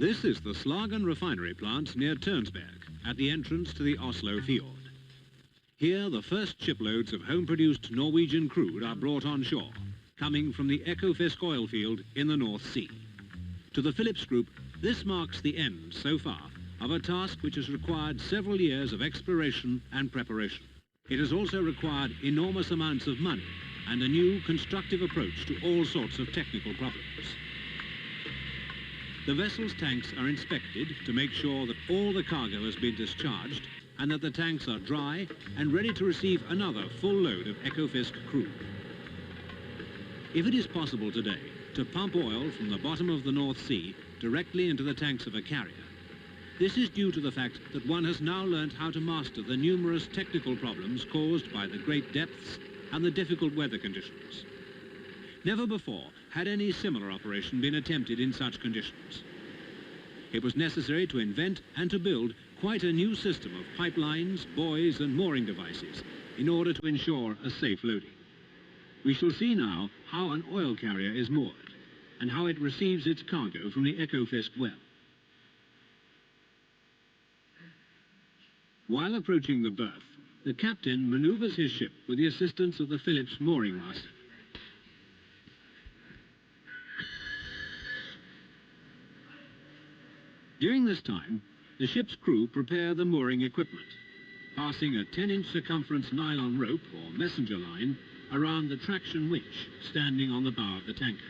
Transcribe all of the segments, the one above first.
This is the Slagen-raffinery plant near Tønsberg, at the entrance to the Oslo Fjord. Here, the first shiploads of home-produced Norwegian crude are brought on shore, coming from the Ekofisk oil field in the North Sea. To the Phillips Group, this marks the end, so far, of a task which has required several years of exploration and preparation. It has also required enormous amounts of money and a new constructive approach to all sorts of technical problems. The vessel's tanks are inspected to make sure that all the cargo has been discharged and that the tanks are dry and ready to receive another full load of Ekofisk crude. If it is possible today to pump oil from the bottom of the North Sea directly into the tanks of a carrier, this is due to the fact that one has now learnt how to master the numerous technical problems caused by the great depths and the difficult weather conditions. Never before had any similar operation been attempted in such conditions. It was necessary to invent and to build quite a new system of pipelines, buoys and mooring devices in order to ensure a safe loading. We shall see now how an oil carrier is moored and how it receives its cargo from the Ekofisk well. While approaching the berth, the captain manoeuvres his ship with the assistance of the Phillips mooring master. During this time, the ship's crew prepare the mooring equipment, passing a 10-inch circumference nylon rope or messenger line around the traction winch standing on the bow of the tanker.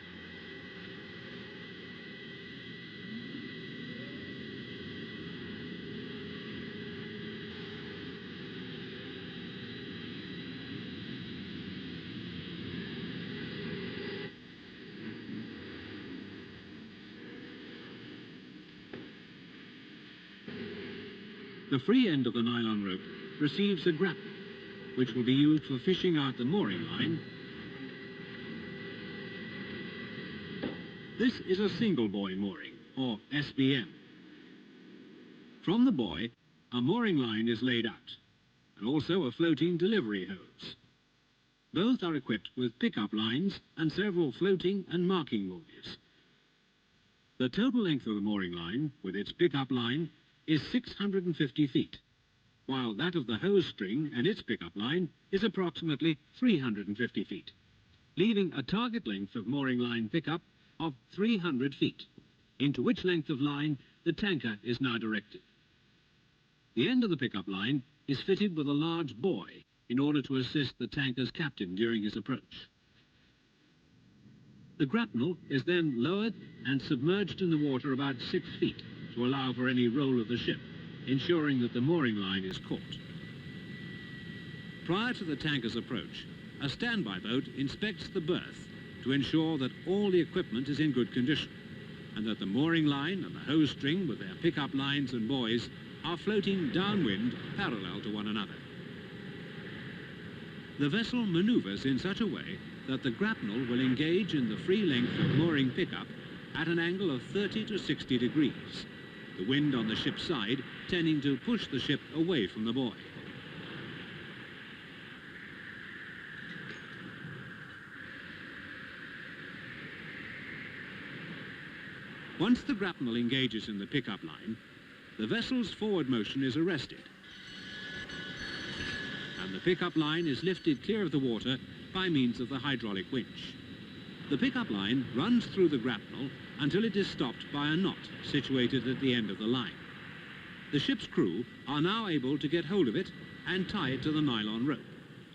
The free end of the nylon rope receives a grapnel, which will be used for fishing out the mooring line. This is a single buoy mooring, or SBM. From the buoy, a mooring line is laid out, and also a floating delivery hose. Both are equipped with pickup lines and several floating and marking buoys. The total length of the mooring line, with its pickup line, is 650 feet, while that of the hose string and its pickup line is approximately 350 feet, leaving a target length of mooring line pickup of 300 feet, into which length of line the tanker is now directed. The end of the pickup line is fitted with a large buoy in order to assist the tanker's captain during his approach. The grapnel is then lowered and submerged in the water about 6 feet, to allow for any roll of the ship, ensuring that the mooring line is caught. Prior to the tanker's approach, a standby boat inspects the berth to ensure that all the equipment is in good condition and that the mooring line and the hose string with their pickup lines and buoys are floating downwind parallel to one another. The vessel maneuvers in such a way that the grapnel will engage in the free length of mooring pickup at an angle of 30 to 60 degrees. The wind on the ship's side tending to push the ship away from the buoy. Once the grapnel engages in the pickup line, the vessel's forward motion is arrested, and the pickup line is lifted clear of the water by means of the hydraulic winch. The pickup line runs through the grapnel until it is stopped by a knot situated at the end of the line. The ship's crew are now able to get hold of it and tie it to the nylon rope,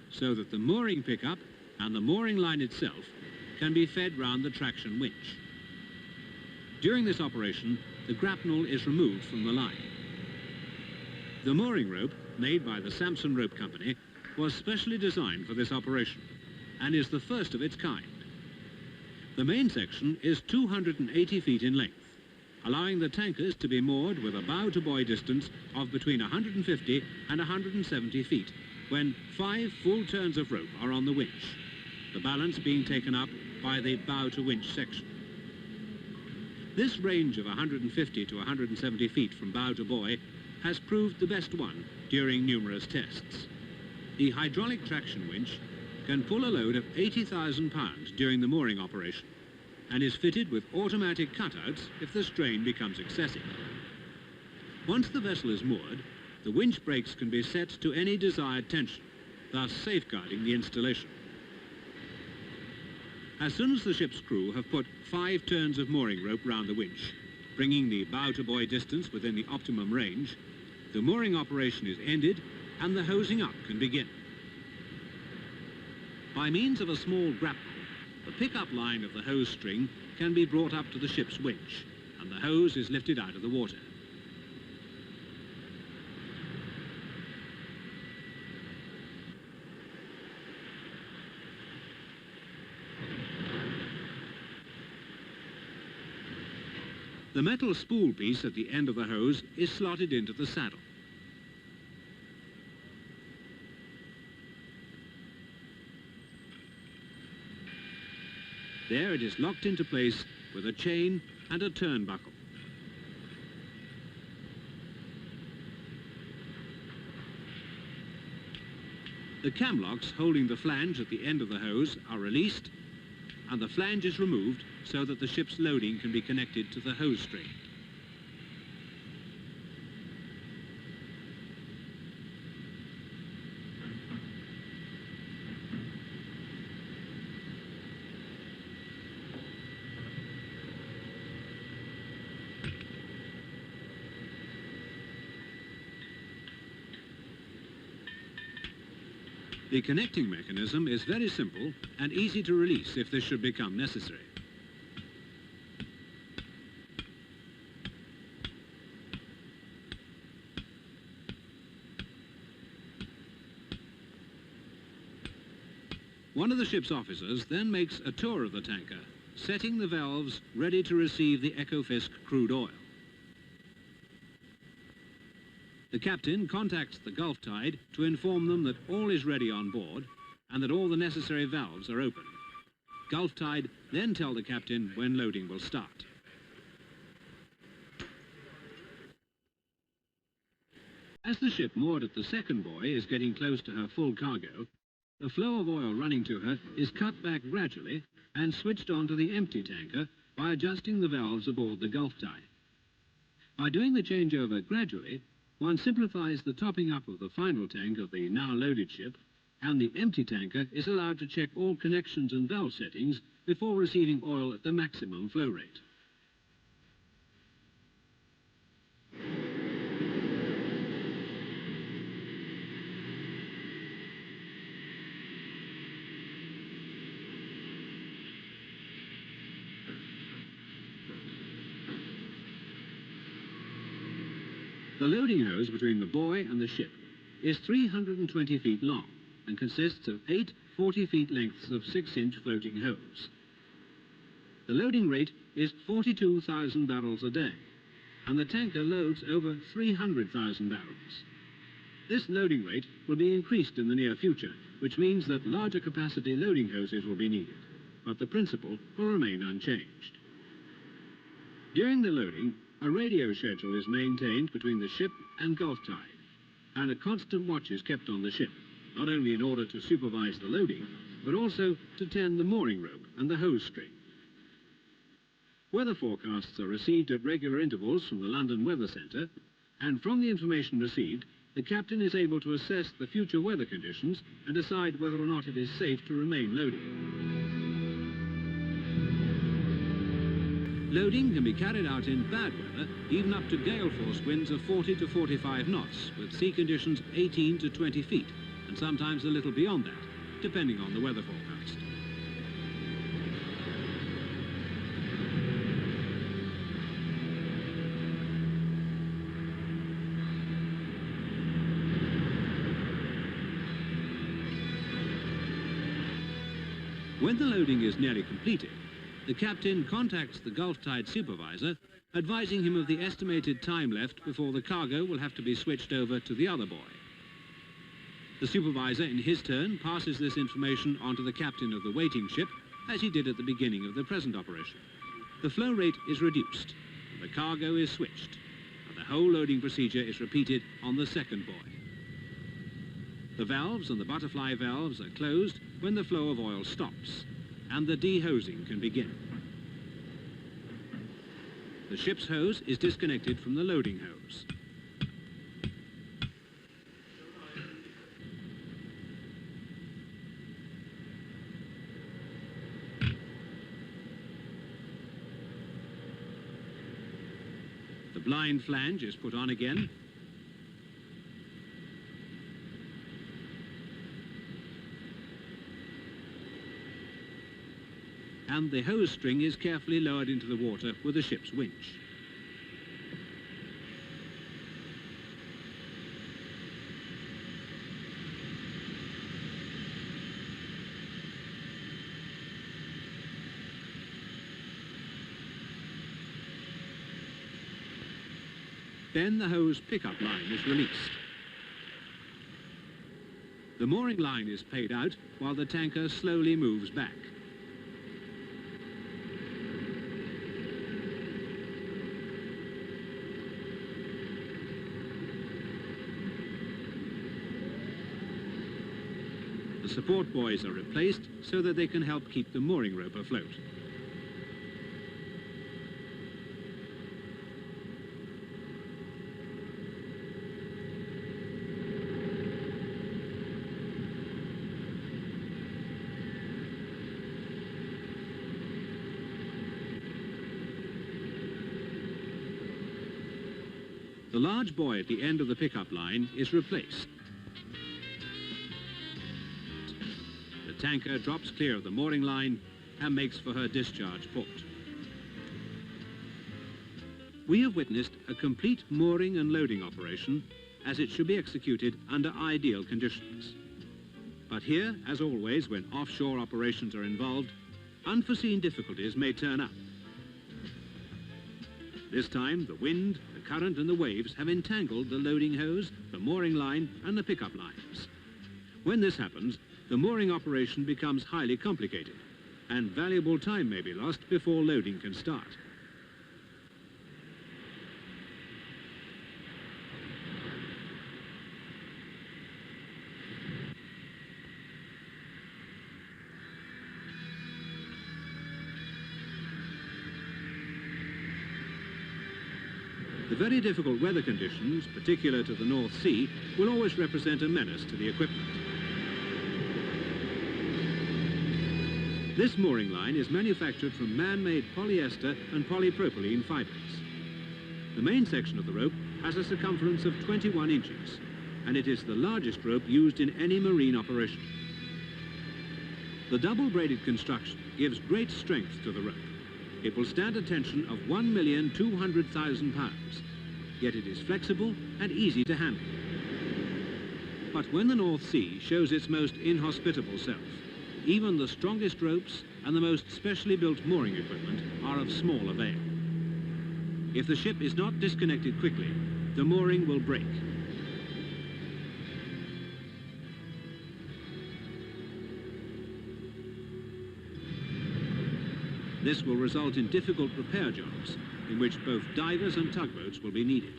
so that the mooring pickup and the mooring line itself can be fed round the traction winch. During this operation, the grapnel is removed from the line. The mooring rope, made by the Samson Rope Company, was specially designed for this operation and is the first of its kind. The main section is 280 feet in length, allowing the tankers to be moored with a bow-to-buoy distance of between 150 and 170 feet, when 5 full turns of rope are on the winch, the balance being taken up by the bow-to-winch section. This range of 150 to 170 feet from bow to buoy has proved the best one during numerous tests. The hydraulic traction winch can pull a load of 80,000 pounds during the mooring operation, and is fitted with automatic cutouts if the strain becomes excessive. Once the vessel is moored, the winch brakes can be set to any desired tension, thus safeguarding the installation. As soon as the ship's crew have put 5 turns of mooring rope round the winch, bringing the bow-to-buoy distance within the optimum range, the mooring operation is ended and the hosing up can begin. By means of a small grapnel, the pick-up line of the hose string can be brought up to the ship's winch, and the hose is lifted out of the water. The metal spool piece at the end of the hose is slotted into the saddle. There it is locked into place with a chain and a turnbuckle. The cam locks holding the flange at the end of the hose are released, and the flange is removed so that the ship's loading can be connected to the hose string. The connecting mechanism is very simple and easy to release if this should become necessary. One of the ship's officers then makes a tour of the tanker, setting the valves ready to receive the Ekofisk crude oil. The captain contacts the Gulftide to inform them that all is ready on board and that all the necessary valves are open. Gulftide then tell the captain when loading will start. As the ship moored at the second buoy is getting close to her full cargo, the flow of oil running to her is cut back gradually and switched on to the empty tanker by adjusting the valves aboard the Gulftide. By doing the changeover gradually, one simplifies the topping up of the final tank of the now loaded ship, and the empty tanker is allowed to check all connections and valve settings before receiving oil at the maximum flow rate. The loading hose between the buoy and the ship is 320 feet long and consists of 8 40-feet lengths of 6-inch floating hose. The loading rate is 42,000 barrels a day, and the tanker loads over 300,000 barrels. This loading rate will be increased in the near future, which means that larger capacity loading hoses will be needed, but the principle will remain unchanged. During the loading, a radio schedule is maintained between the ship and Gulftide, and a constant watch is kept on the ship, not only in order to supervise the loading, but also to tend the mooring rope and the hose string. Weather forecasts are received at regular intervals from the London Weather Centre, and from the information received, the captain is able to assess the future weather conditions and decide whether or not it is safe to remain loaded. Loading can be carried out in bad weather, even up to gale force winds of 40 to 45 knots, with sea conditions of 18 to 20 feet, and sometimes a little beyond that, depending on the weather forecast. When the loading is nearly completed, the captain contacts the Gulftide supervisor, advising him of the estimated time left before the cargo will have to be switched over to the other buoy. The supervisor, in his turn, passes this information on to the captain of the waiting ship, as he did at the beginning of the present operation. The flow rate is reduced, and the cargo is switched, and the whole loading procedure is repeated on the second buoy. The valves and the butterfly valves are closed when the flow of oil stops, and the dehosing can begin. the ship's hose is disconnected from the loading hose. The blind flange is put on again. And the hose string is carefully lowered into the water with the ship's winch. Then the hose pickup line is released. The mooring line is paid out while the tanker slowly moves back. The support buoys are replaced so that they can help keep the mooring rope afloat. The large buoy at the end of the pickup line is replaced. The tanker drops clear of the mooring line and makes for her discharge port. We have witnessed a complete mooring and loading operation as it should be executed under ideal conditions. But here, as always, when offshore operations are involved, unforeseen difficulties may turn up. This time, the wind, the current and the waves have entangled the loading hose, the mooring line and the pickup lines. When this happens, the mooring operation becomes highly complicated and valuable time may be lost before loading can start. The very difficult weather conditions, particular to the North Sea, will always represent a menace to the equipment. This mooring line is manufactured from man-made polyester and polypropylene fibers. The main section of the rope has a circumference of 21 inches, and it is the largest rope used in any marine operation. The double-braided construction gives great strength to the rope. It will stand a tension of 1,200,000 pounds, yet it is flexible and easy to handle. But when the North Sea shows its most inhospitable self, even the strongest ropes and the most specially built mooring equipment are of small avail. If the ship is not disconnected quickly, the mooring will break. This will result in difficult repair jobs, in which both divers and tugboats will be needed.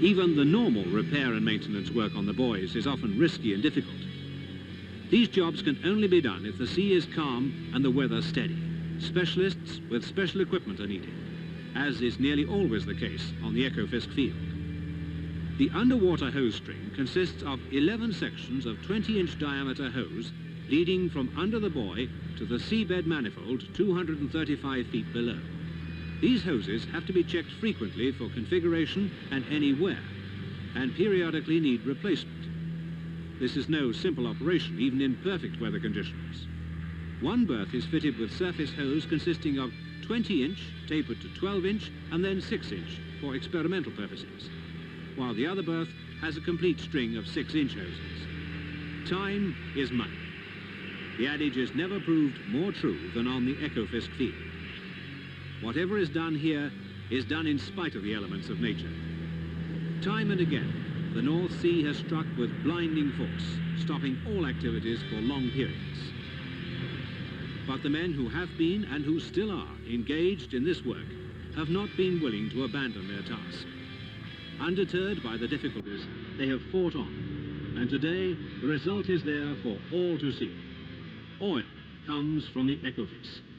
Even the normal repair and maintenance work on the buoys is often risky and difficult. These jobs can only be done if the sea is calm and the weather steady. Specialists with special equipment are needed, as is nearly always the case on the Ekofisk field. The underwater hose string consists of 11 sections of 20-inch diameter hose leading from under the buoy to the seabed manifold 235 feet below. These hoses have to be checked frequently for configuration and any wear, and periodically need replacement. This is no simple operation, even in perfect weather conditions. One berth is fitted with surface hose consisting of 20-inch, tapered to 12-inch, and then 6-inch for experimental purposes, while the other berth has a complete string of 6-inch hoses. Time is money. The adage is never proved more true than on the Ekofisk field. Whatever is done here is done in spite of the elements of nature. Time and again, the North Sea has struck with blinding force, stopping all activities for long periods. But the men who have been and who still are engaged in this work have not been willing to abandon their task. Undeterred by the difficulties, they have fought on, and today the result is there for all to see. Oil comes from the Ekofisk.